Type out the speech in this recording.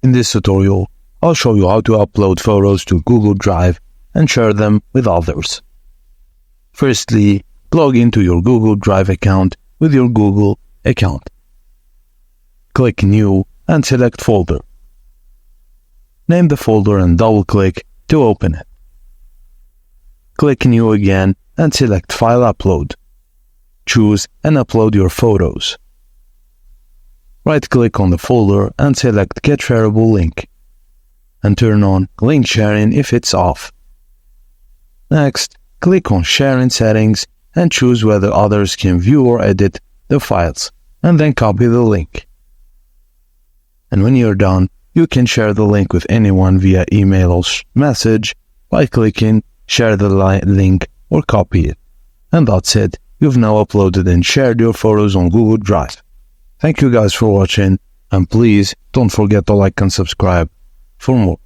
In this tutorial, I'll show you how to upload photos to Google Drive and share them with others. Firstly, log into your Google Drive account with your Google account. Click New and select Folder. Name the folder and double-click to open it. Click New again and select File Upload. Choose and upload your photos. Right-click on the folder and select Get Shareable Link, and turn on link sharing if it's off. Next, click on Sharing Settings and choose whether others can view or edit the files, and then copy the link. And when you're done, you can share the link with anyone via email or message by clicking Share the link or copy it. And that's it. You've now uploaded and shared your photos on Google Drive. Thank you guys for watching, and please don't forget to like and subscribe for more.